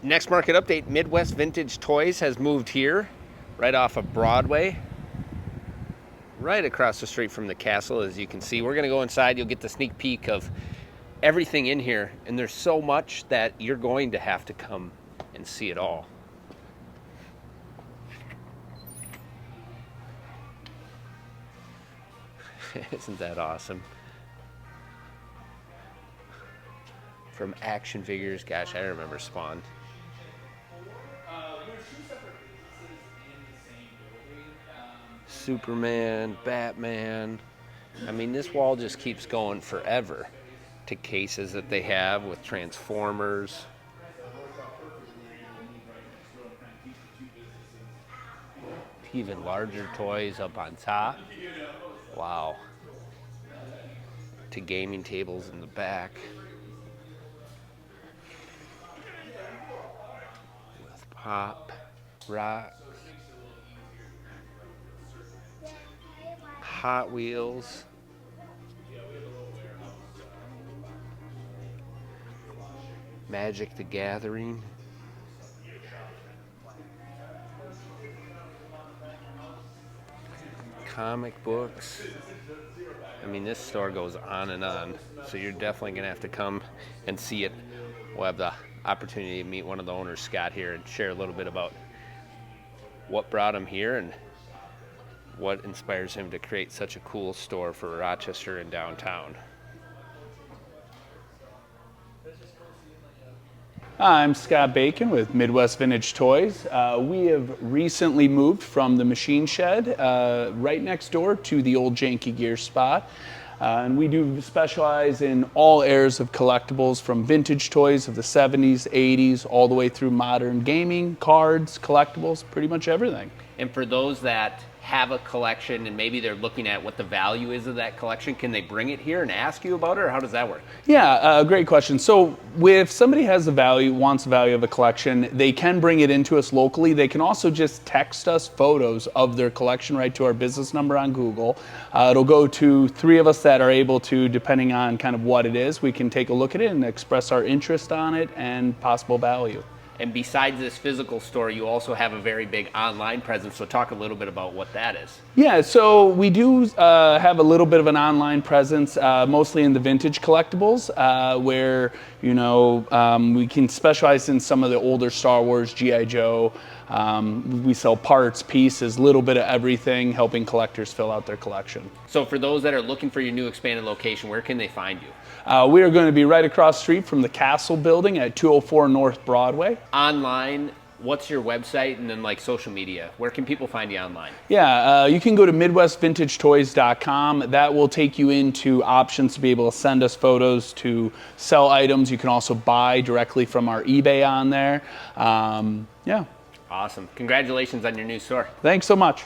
Next market update, Midwest Vintage Toys has moved here, right off of Broadway, right across the street from the castle. As you can see, we're gonna go inside. You'll get the sneak peek of everything in here, and there's so much that you're going to have to come and see it all. Isn't that awesome? From action figures, gosh, I remember Spawn. Superman, Batman. I mean, this wall just keeps going forever. To cases that they have with Transformers. Even larger toys up on top. Wow. To gaming tables in the back. With Pop, Rocks, Hot Wheels. Magic the Gathering. Comic books. I mean, this store goes on and on, so you're definitely gonna have to come and see it. We'll have the opportunity to meet one of the owners, Scott, here, and share a little bit about what brought him here and what inspires him to create such a cool store for Rochester and downtown. I'm Scott Bacon with Midwest Vintage Toys. We have recently moved from the machine shed right next door to the old Janky Gear spot. And we do specialize in all eras of collectibles, from vintage toys of the 70s, 80s, all the way through modern gaming, cards, collectibles, pretty much everything. And for those that have a collection and maybe they're looking at what the value is of that collection, can they bring it here and ask you about it, or how does that work? Yeah, great question. So if somebody has the value, wants the value of a collection, they can bring it into us locally. They can also just text us photos of their collection right to our business number on Google. It'll go to 3 of us that are able to, depending on kind of what it is, we can take a look at it and express our interest on it and possible value. And besides this physical store, you also have a very big online presence. So talk a little bit about what that is. Yeah, so we do have a little bit of an online presence, mostly in the vintage collectibles, where we can specialize in some of the older Star Wars, G.I. Joe. We sell parts, pieces, little bit of everything, helping collectors fill out their collection. So for those that are looking for your new expanded location, where can they find you? We are going to be right across the street from the Castle building at 204 North Broadway. Online, what's your website, and then like social media? Where can people find you online? Yeah, you can go to MidwestVintageToys.com. That will take you into options to be able to send us photos, to sell items. You can also buy directly from our eBay on there. Yeah. Awesome. Congratulations on your new store. Thanks so much.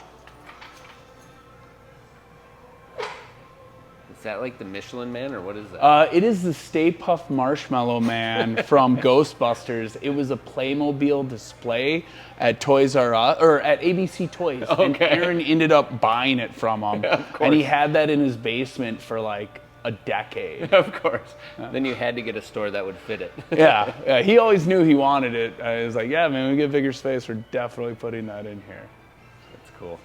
Is that like the Michelin Man, or what is that? It is the Stay Puft Marshmallow Man from Ghostbusters. It was a Playmobil display at Toys R Us, or at ABC Toys. Okay. And Aaron ended up buying it from him. Of course. And he had that in his basement for like a decade. Of course. Then you had to get a store that would fit it. Yeah, he always knew he wanted it. I was like, yeah, man, we get bigger space. We're definitely putting that in here. That's cool.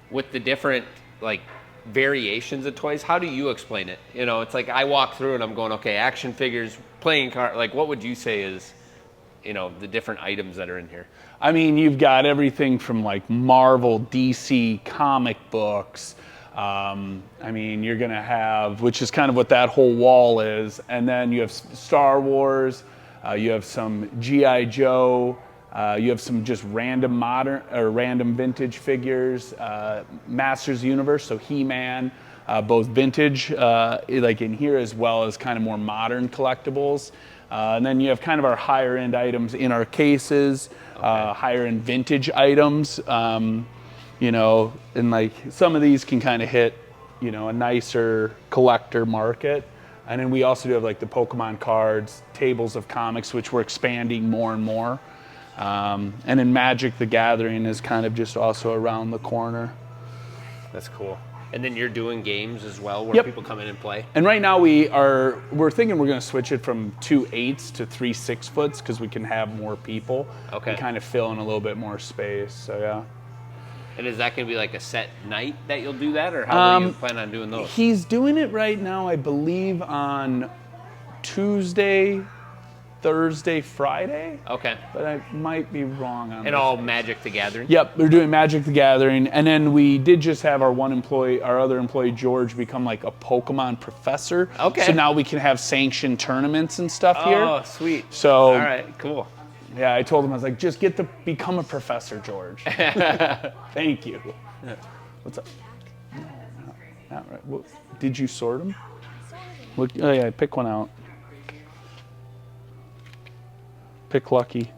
With the different like variations of toys, how do you explain it? It's like I walk through and I'm going, okay, action figures, playing card. Like, what would you say is, the different items that are in here? I mean, you've got everything from like Marvel, DC, comic books. I mean, you're going to have, which is kind of what that whole wall is. And then you have Star Wars, you have some G.I. Joe, you have some just random modern or random vintage figures, Masters Universe, so He-Man, both vintage, like in here, as well as kind of more modern collectibles. And then you have kind of our higher end items in our cases, okay. Higher end vintage items. And like some of these can kind of hit, a nicer collector market. And then we also do have like the Pokemon cards, tables of comics, which we're expanding more and more. And then Magic the Gathering is kind of just also around the corner. That's cool. And then you're doing games as well where Yep. people come in and play? And right now we're thinking we're going to switch it from 2 8s to 3 6-foots because we can have more people. Okay. And kind of fill in a little bit more space. So yeah. And is that going to be like a set night that you'll do that, or how do you plan on doing those? He's doing it right now, I believe, on Tuesday, Thursday, Friday. Okay. But I might be wrong on And this. all Magic the Gathering? Yep, they're doing Magic the Gathering. And then we did just have our other employee, George, become like a Pokemon professor. Okay. So now we can have sanctioned tournaments and stuff here. Oh, sweet. So, All right, cool. yeah, I told him, I was like, just become a professor, George. Thank you. What's up? No, not right. Well, did you sort them? Look, oh yeah, pick one out. Pick Lucky.